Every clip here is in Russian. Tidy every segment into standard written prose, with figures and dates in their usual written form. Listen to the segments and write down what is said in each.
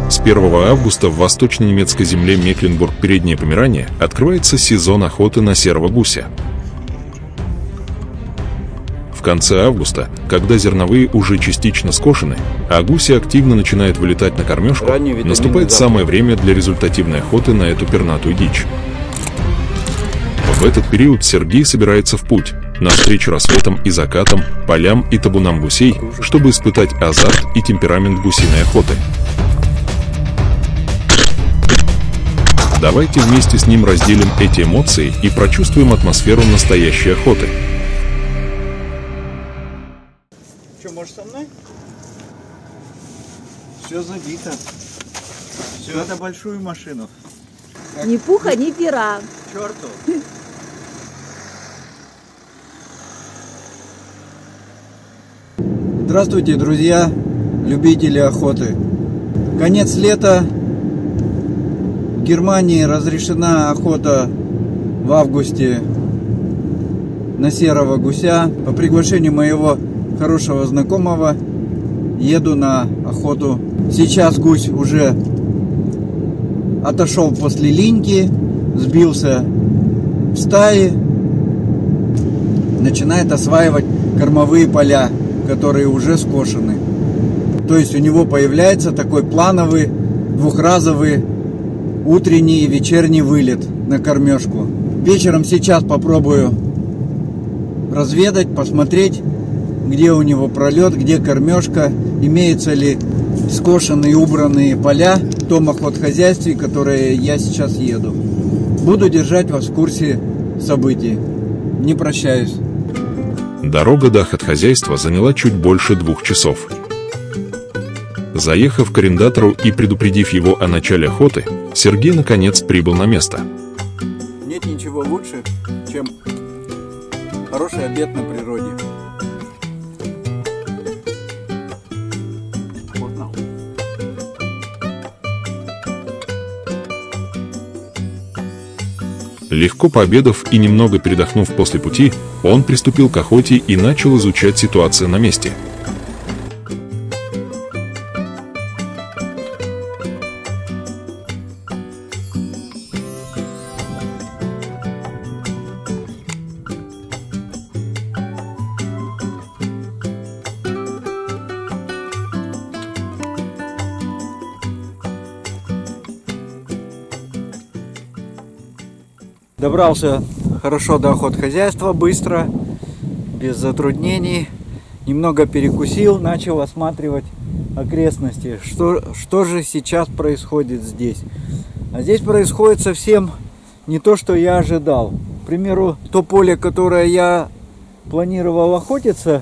С 1 августа в восточно-немецкой земле Мекленбург-Передняя Померания открывается сезон охоты на серого гуся. В конце августа, когда зерновые уже частично скошены, а гуси активно начинают вылетать на кормежку, наступает самое время для результативной охоты на эту пернатую дичь. В этот период Сергей собирается в путь, навстречу рассветам и закатам, полям и табунам гусей, чтобы испытать азарт и темперамент гусиной охоты. Давайте вместе с ним разделим эти эмоции и прочувствуем атмосферу настоящей охоты. Что, можешь со мной? Все забито. Все это большую машину. Ни пуха, ни пера. Черту. Здравствуйте, друзья, любители охоты. Конец лета. В Германии разрешена охота в августе на серого гуся. По приглашению моего хорошего знакомого еду на охоту. Сейчас гусь уже отошел после линьки, сбился в стаи, начинает осваивать кормовые поля, которые уже скошены. То есть у него появляется такой плановый двухразовый утренний и вечерний вылет на кормежку. Вечером сейчас попробую разведать, посмотреть, где у него пролет, где кормежка, имеются ли скошенные убранные поля в том охотхозяйстве, которое я сейчас еду. Буду держать вас в курсе событий. Не прощаюсь. Дорога до охотхозяйства заняла чуть больше 2 часов. Заехав к арендатору и предупредив его о начале охоты, Сергей наконец прибыл на место. Нет ничего лучше, чем хороший обед на природе. Легко пообедав и немного передохнув после пути, он приступил к охоте и начал изучать ситуацию на месте. Добрался хорошо до охотхозяйства, быстро, без затруднений. Немного перекусил, начал осматривать окрестности. Что же сейчас происходит здесь? А здесь происходит совсем не то, что я ожидал. К примеру, то поле, которое я планировал охотиться,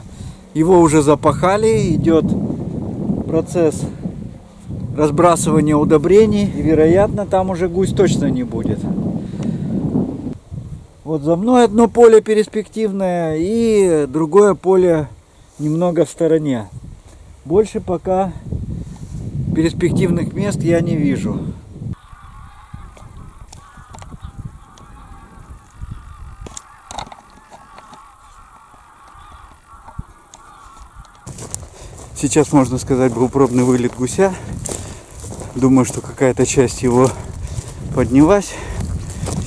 его уже запахали, идет процесс разбрасывания удобрений. И, вероятно, там уже гусь точно не будет. Вот за мной одно поле перспективное и другое поле немного в стороне. Больше пока перспективных мест я не вижу. Сейчас, можно сказать, был пробный вылет гуся. Думаю, что какая-то часть его поднялась.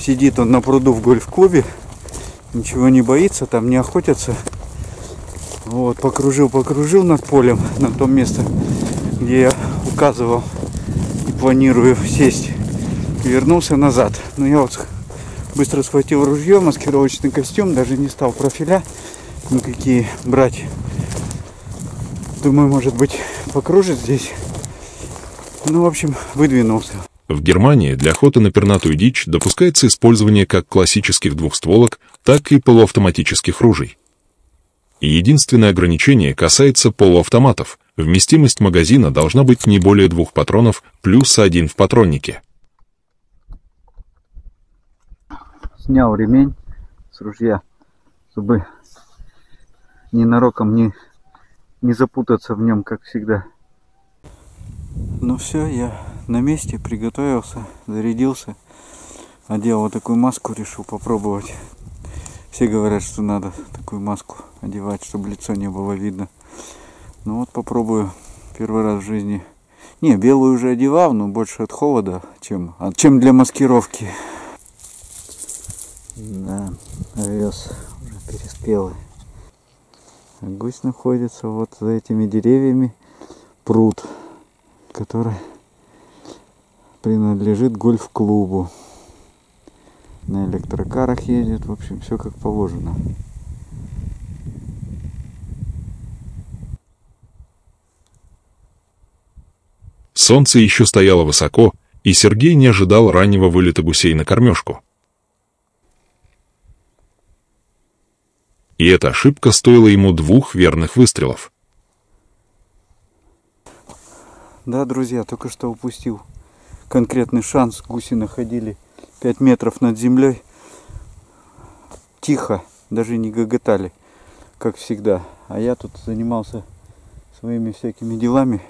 Сидит он на пруду в гольф-клубе, ничего не боится, там не охотятся. Вот, покружил над полем, на том месте, где я указывал и планирую сесть. И вернулся назад. Но я вот быстро схватил ружье, маскировочный костюм, даже не стал профиля никакие брать. Думаю, может быть, покружит здесь. Ну, в общем, выдвинулся. В Германии для охоты на пернатую дичь допускается использование как классических двухстволок, так и полуавтоматических ружей. И единственное ограничение касается полуавтоматов. Вместимость магазина должна быть не более 2 патронов, плюс 1 в патроннике. Снял ремень с ружья, чтобы ненароком не запутаться в нем, как всегда. Ну все, я на месте, приготовился, зарядился, одел вот такую маску, решил попробовать. Все говорят, что надо такую маску одевать, чтобы лицо не было видно. Ну вот попробую, первый раз в жизни. Не, белую уже одевал, но больше от холода, чем для маскировки. Да, овес уже переспелый. А гусь находится вот за этими деревьями. Пруд, который принадлежит гольф-клубу. На электрокарах ездит, в общем, все как положено. Солнце еще стояло высоко, и Сергей не ожидал раннего вылета гусей на кормежку. И эта ошибка стоила ему 2 верных выстрелов. Да, друзья, только что упустил конкретный шанс. Гуси находили 5 метров над землей. Тихо, даже не гоготали, как всегда. А я тут занимался своими всякими делами.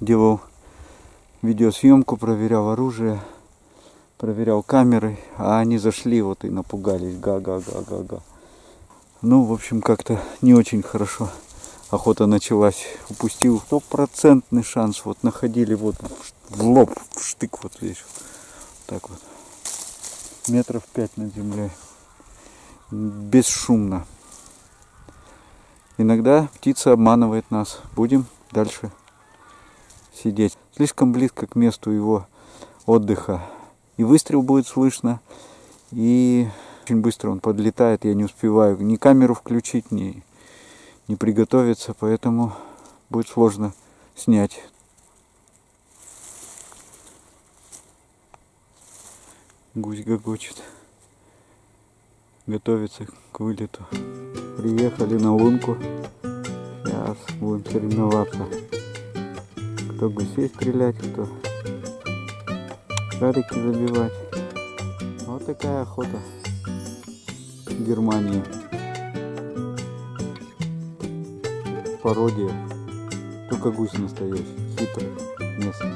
Делал видеосъемку, проверял оружие, проверял камеры. А они зашли вот и напугались. Га-га-га-га-га. Ну, в общем, как-то не очень хорошо. Охота началась. Упустил 100% шанс. Вот находили вот в лоб, в штык вот здесь. Так вот. Метров 5 над землей. Бесшумно. Иногда птица обманывает нас. Будем дальше сидеть. Слишком близко к месту его отдыха. И выстрел будет слышно. И очень быстро он подлетает. Я не успеваю ни камеру включить, ни приготовиться, поэтому будет сложно снять. Гусь гогочет. Готовится к вылету. Приехали на лунку. Сейчас будем соревноваться. Кто гусей стрелять, кто шарики забивать. Вот такая охота в Германии. Пародия. Только гусь настоящий, хитрый, местный.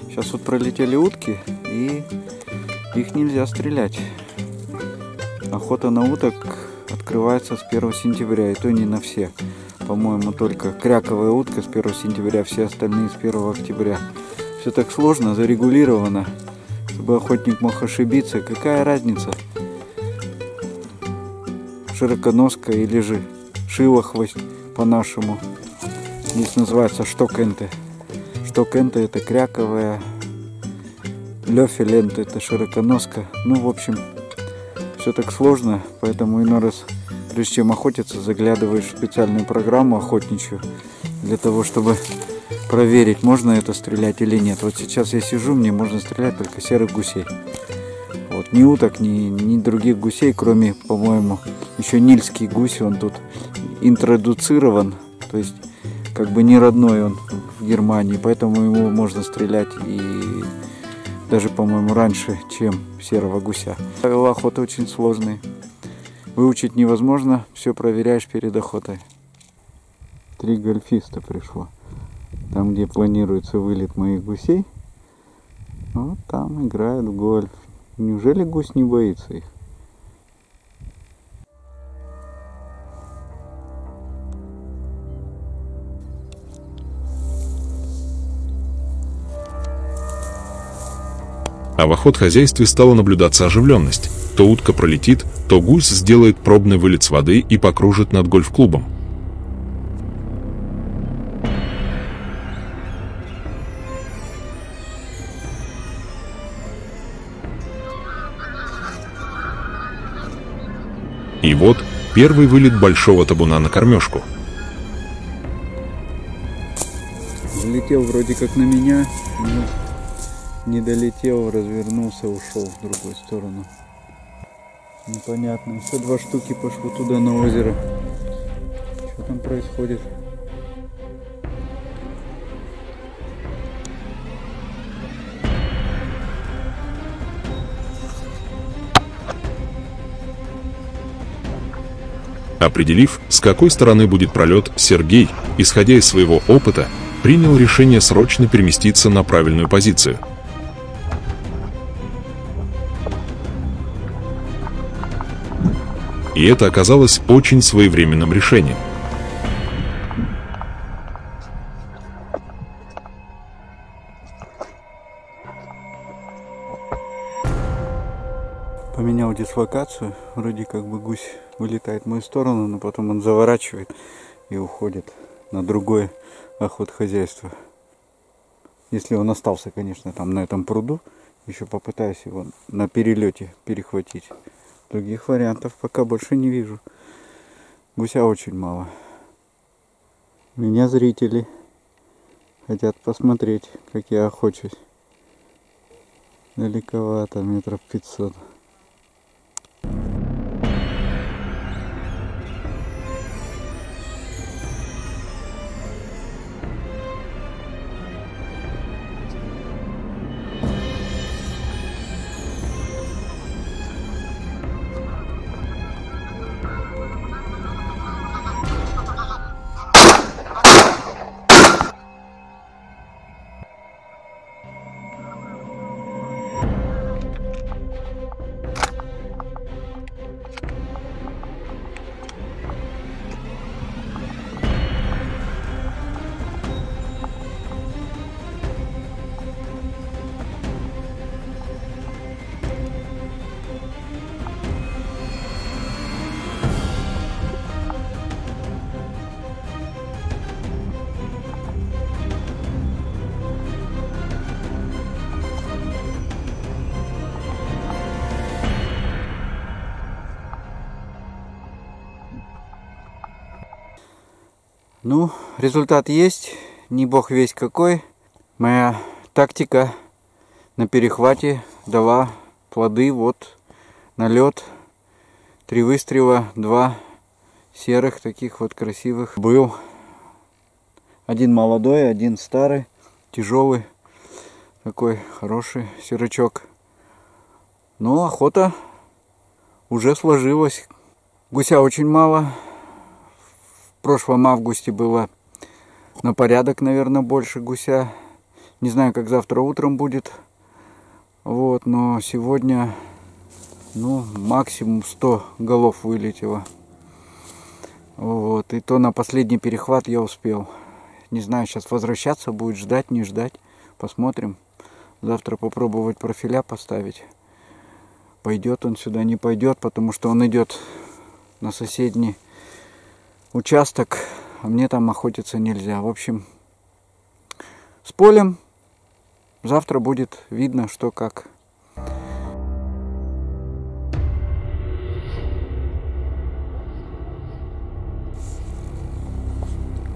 Сейчас вот пролетели утки, и их нельзя стрелять. Охота на уток открывается с 1 сентября, и то не на все. По-моему, только кряковая утка с 1 сентября, все остальные с 1 октября. Все так сложно, зарегулировано, чтобы охотник мог ошибиться. Какая разница? Широконоска или же шилохвость по-нашему. Здесь называется штокенте. Штокенте это кряковая, лёфелента это широконоска. Ну, в общем, все так сложно, поэтому иной раз, прежде чем охотиться, заглядываешь в специальную программу охотничью для того, чтобы проверить, можно это стрелять или нет. Вот сейчас я сижу, мне можно стрелять только серых гусей. Вот, ни уток, ни других гусей, кроме, по-моему, еще нильский гусь, он тут интродуцирован, то есть как бы не родной он в Германии, поэтому ему можно стрелять и даже, по-моему, раньше, чем серого гуся. Правила охоты очень сложные. Выучить невозможно, все проверяешь перед охотой. 3 гольфиста пришло. Там, где планируется вылет моих гусей, вот там играют в гольф. Неужели гусь не боится их? А в охотхозяйстве стала наблюдаться оживленность. То утка пролетит, то гусь сделает пробный вылет с воды и покружит над гольф-клубом. И вот первый вылет большого табуна на кормежку. Залетел вроде как на меня, но не долетел, развернулся, ушел в другую сторону. Непонятно. Еще 2 штуки пошло туда на озеро. Что там происходит? Определив, с какой стороны будет пролет, Сергей, исходя из своего опыта, принял решение срочно переместиться на правильную позицию. И это оказалось очень своевременным решением. Поменял дислокацию, вроде как бы гусь вылетает в мою сторону, но потом он заворачивает и уходит на другое охотхозяйство. Если он остался, конечно, там на этом пруду, еще попытаюсь его на перелете перехватить. Других вариантов пока больше не вижу. Гуся очень мало. Меня зрители хотят посмотреть, как я охочусь. Далековато, метров 500. Ну, результат есть, не бог весть какой. Моя тактика на перехвате дала плоды. Вот налет, 3 выстрела, 2 серых таких вот красивых был. Один молодой, один старый, тяжелый, такой хороший серычок. Но охота уже сложилась. Гуся очень мало. В прошлом августе было на порядок, наверное, больше гуся. Не знаю, как завтра утром будет. Вот, но сегодня, ну, максимум 100 голов вылетело. Вот, и то на последний перехват я успел. Не знаю, сейчас возвращаться будет, ждать, не ждать. Посмотрим. Завтра попробовать профиля поставить. Пойдет он сюда, не пойдет, потому что он идет на соседний участок, а мне там охотиться нельзя. В общем, с полем завтра будет видно, что как.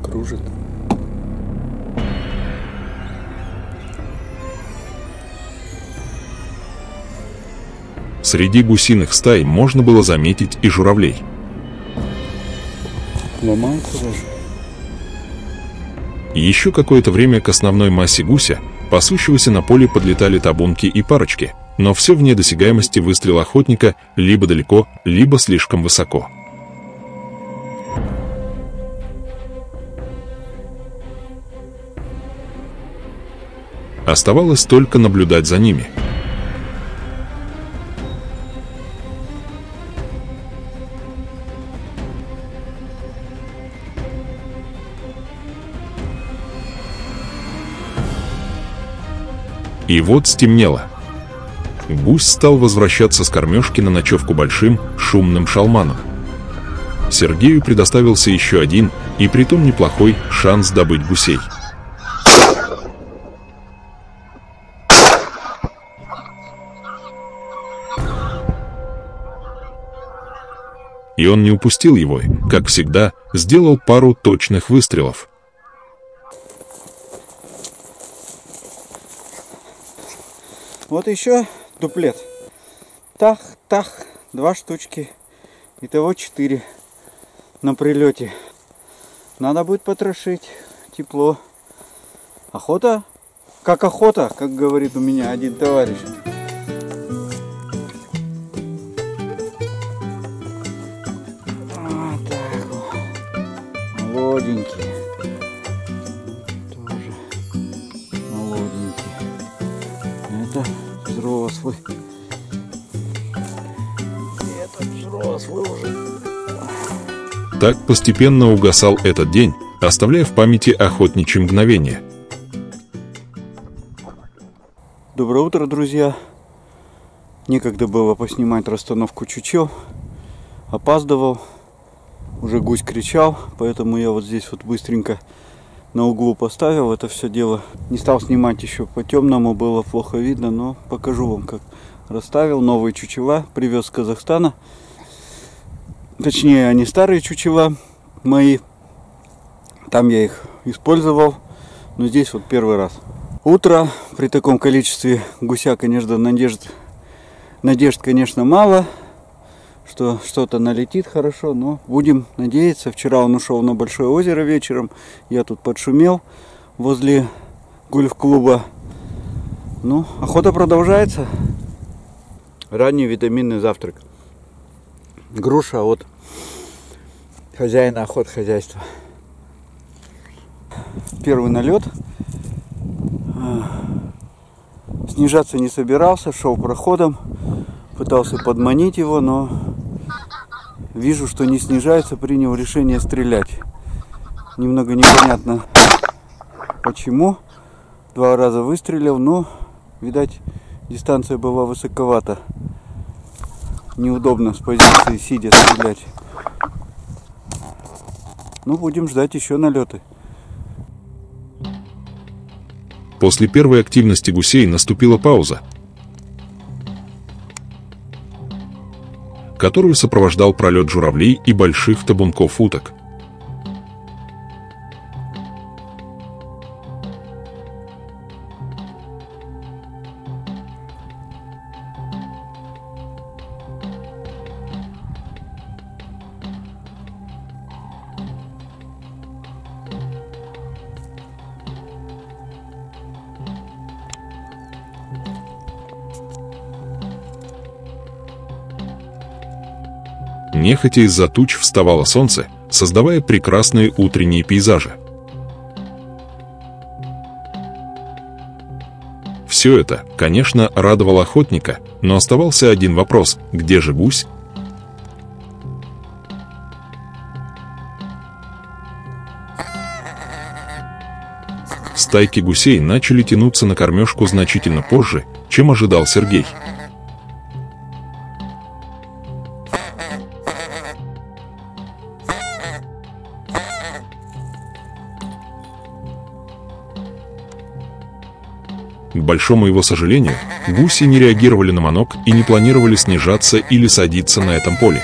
Кружит. Среди гусиных стай можно было заметить и журавлей. Ломается даже. Еще какое-то время к основной массе гуся, пасущегося на поле, подлетали табунки и парочки, но все вне досягаемости выстрела охотника, либо далеко, либо слишком высоко. Оставалось только наблюдать за ними. И вот стемнело. Гусь стал возвращаться с кормежки на ночевку большим, шумным шалманом. Сергею предоставился еще один, и притом неплохой, шанс добыть гусей. И он не упустил его, как всегда, сделал пару точных выстрелов. Вот еще дуплет. Тах, 2 штучки. Итого 4 на прилете. Надо будет потрошить. Тепло. Охота? Как охота, как говорит у меня один товарищ. Вот так. молоденькие. Тоже молоденькие. Это взрослый. Этот взрослый уже. Так постепенно угасал этот день, оставляя в памяти охотничьи мгновения. Доброе утро, друзья! Некогда было поснимать расстановку чучел. Опаздывал. Уже гусь кричал, поэтому я вот здесь вот быстренько на углу поставил это все дело. Не стал снимать еще по темному, было плохо видно, но покажу вам, как расставил. Новые чучела привез с Казахстана. Точнее, они старые чучела мои. Там я их использовал, но здесь вот первый раз. Утро при таком количестве гуся, конечно, надежд, конечно, мало, что что-то налетит хорошо, но будем надеяться. Вчера он ушел на Большое озеро вечером, я тут подшумел возле гольф-клуба. Ну, охота продолжается. Ранний витаминный завтрак. Груша от хозяина охотхозяйства. Первый налет. Снижаться не собирался, шел проходом, пытался подманить его, но вижу, что не снижается, принял решение стрелять. Немного непонятно почему. 2 раза выстрелил, но, видать, дистанция была высоковата. Неудобно с позиции сидя стрелять. Ну, будем ждать еще налеты. После первой активности гусей наступила пауза, которую сопровождал пролет журавлей и больших табунков уток. Нехотя из-за туч вставало солнце, создавая прекрасные утренние пейзажи. Все это, конечно, радовало охотника, но оставался один вопрос: где же гусь? Стайки гусей начали тянуться на кормежку значительно позже, чем ожидал Сергей. К большому его сожалению, гуси не реагировали на манок и не планировали снижаться или садиться на этом поле.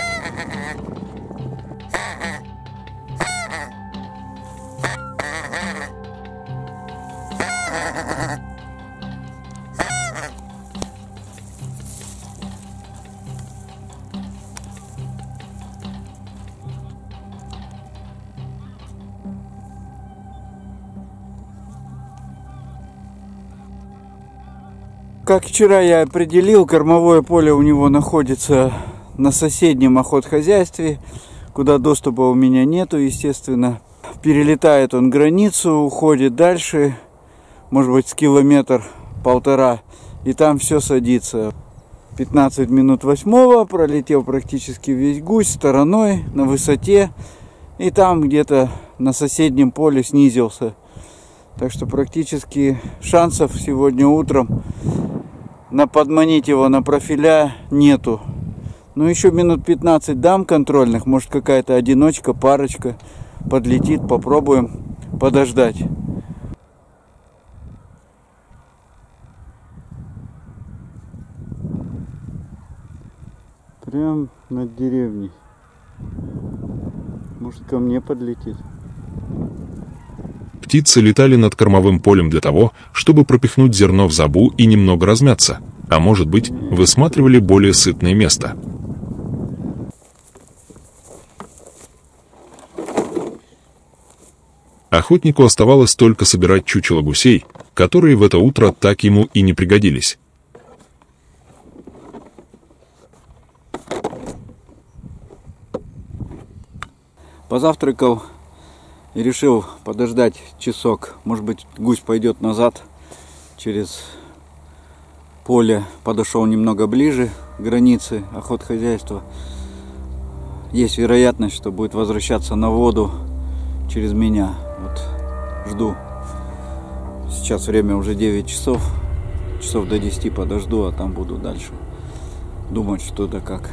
Как вчера я определил, кормовое поле у него находится на соседнем охотхозяйстве, куда доступа у меня нету, естественно. Перелетает он границу, уходит дальше, может быть, с 1-1,5 километра, и там все садится. 15 минут 8-го пролетел практически весь гусь стороной, на высоте, и там где-то на соседнем поле снизился. Так что практически шансов сегодня утром подманить его на профиля нету. Ну, еще минут 15 дам контрольных, может, какая-то одиночка, парочка подлетит, попробуем подождать. Прям над деревней. Может, ко мне подлетит. Птицы летали над кормовым полем для того, чтобы пропихнуть зерно в забу и немного размяться, а может быть, высматривали более сытное место. Охотнику оставалось только собирать чучело гусей, которые в это утро так ему и не пригодились. Позавтракал И решил подождать часок. Может быть, гусь пойдет назад через поле. Подошел немного ближе к границе охотхозяйства. Есть вероятность, что будет возвращаться на воду через меня. Вот жду. Сейчас время уже 9 часов. Часов до 10 подожду, а там буду дальше думать, что да как.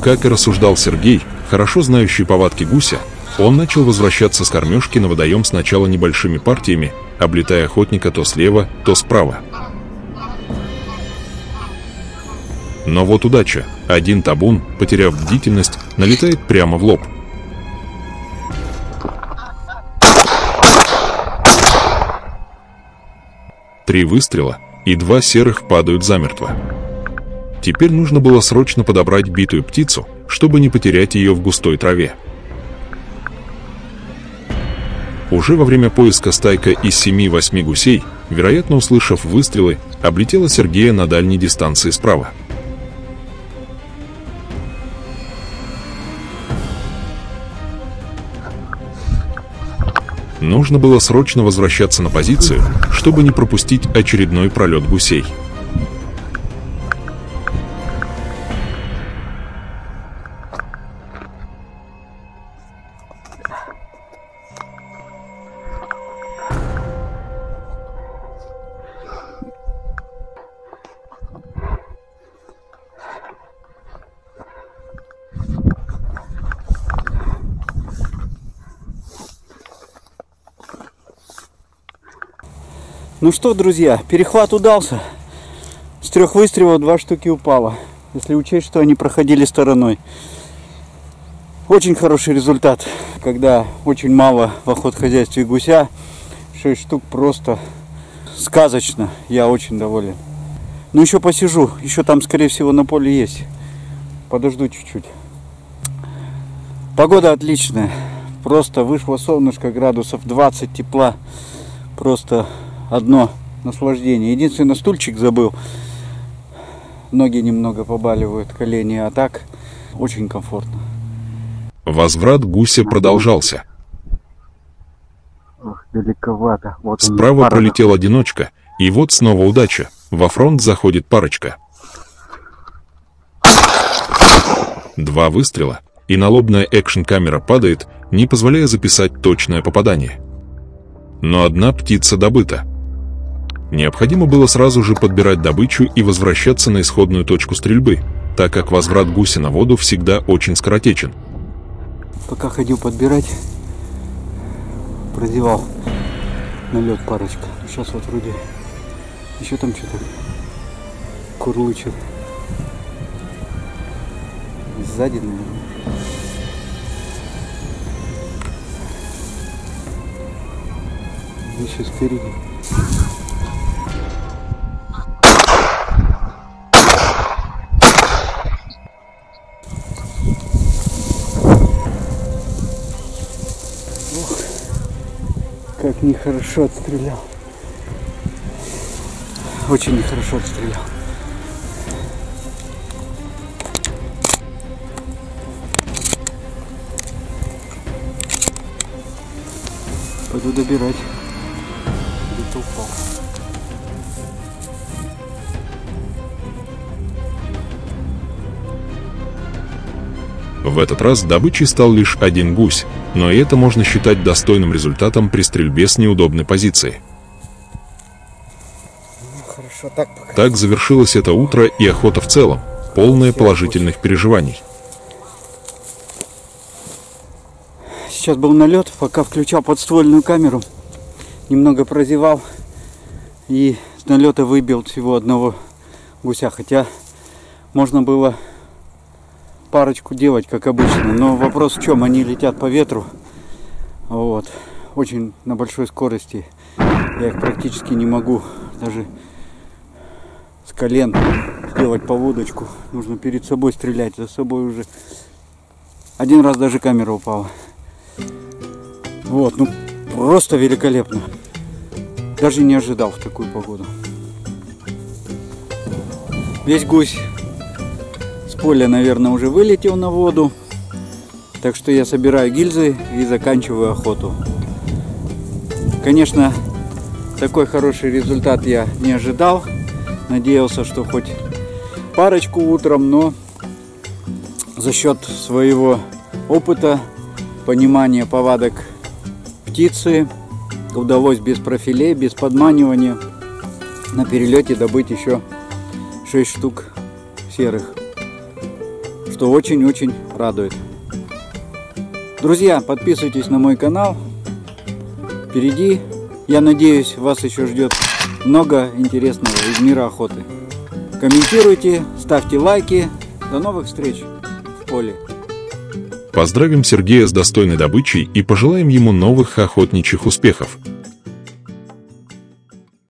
Как и рассуждал Сергей, хорошо знающий повадки гуся, он начал возвращаться с кормежки на водоем сначала небольшими партиями, облетая охотника то слева, то справа. Но вот удача. Один табун, потеряв бдительность, налетает прямо в лоб. Три выстрела, и 2 серых падают замертво. Теперь нужно было срочно подобрать битую птицу, чтобы не потерять ее в густой траве. Уже во время поиска стайка из 7-8 гусей, вероятно услышав выстрелы, облетела Сергея на дальней дистанции справа. Нужно было срочно возвращаться на позицию, чтобы не пропустить очередной пролет гусей. Ну что, друзья, перехват удался. С 3 выстрелов 2 штуки упало. Если учесть, что они проходили стороной. Очень хороший результат. Когда очень мало в охотхозяйстве гуся, 6 штук просто сказочно. Я очень доволен. Ну еще посижу. Еще там, скорее всего, на поле есть. Подожду чуть-чуть. Погода отличная. Просто вышло солнышко, градусов 20 тепла. Просто одно наслаждение. Единственное, стульчик забыл. Ноги немного побаливают, колени, а так очень комфортно. Возврат гуся продолжался. Ох, далековато. Вот справа пролетел одиночка, и вот снова удача. Во фронт заходит парочка. 2 выстрела, и налобная экшн-камера падает, не позволяя записать точное попадание. Но одна птица добыта. Необходимо было сразу же подбирать добычу и возвращаться на исходную точку стрельбы, так как возврат гуся на воду всегда очень скоротечен. Пока ходил подбирать, прозевал налет парочка. Сейчас вот вроде еще там что-то курлычет. Сзади, наверное. Еще спереди. Ох, как нехорошо отстрелял. Очень нехорошо отстрелял. Пойду добирать. Где-то упал. В этот раз добычей стал лишь один гусь, но и это можно считать достойным результатом при стрельбе с неудобной позиции. Хорошо, так пока. Так завершилось это утро и охота в целом, полная положительных переживаний. Сейчас был налет, пока включал подствольную камеру, немного прозевал и с налета выбил всего одного гуся, хотя можно было парочку делать, как обычно, но вопрос в чем, они летят по ветру, вот, очень на большой скорости, я их практически не могу даже с колен сделать поводочку, нужно перед собой стрелять, за собой уже один раз даже камера упала. Вот, ну просто великолепно. Даже не ожидал в такую погоду. Весь гусь с поля, наверное, уже вылетел на воду. Так что я собираю гильзы и заканчиваю охоту. Конечно, такой хороший результат я не ожидал. Надеялся, что хоть парочку утром, но за счет своего опыта, понимания повадок птицы удалось без профилей, без подманивания на перелете добыть еще 6 штук серых, что очень-очень радует. Друзья, подписывайтесь на мой канал. Впереди, я надеюсь, вас еще ждет много интересного из мира охоты. Комментируйте, ставьте лайки. До новых встреч в поле. Поздравим Сергея с достойной добычей и пожелаем ему новых охотничьих успехов.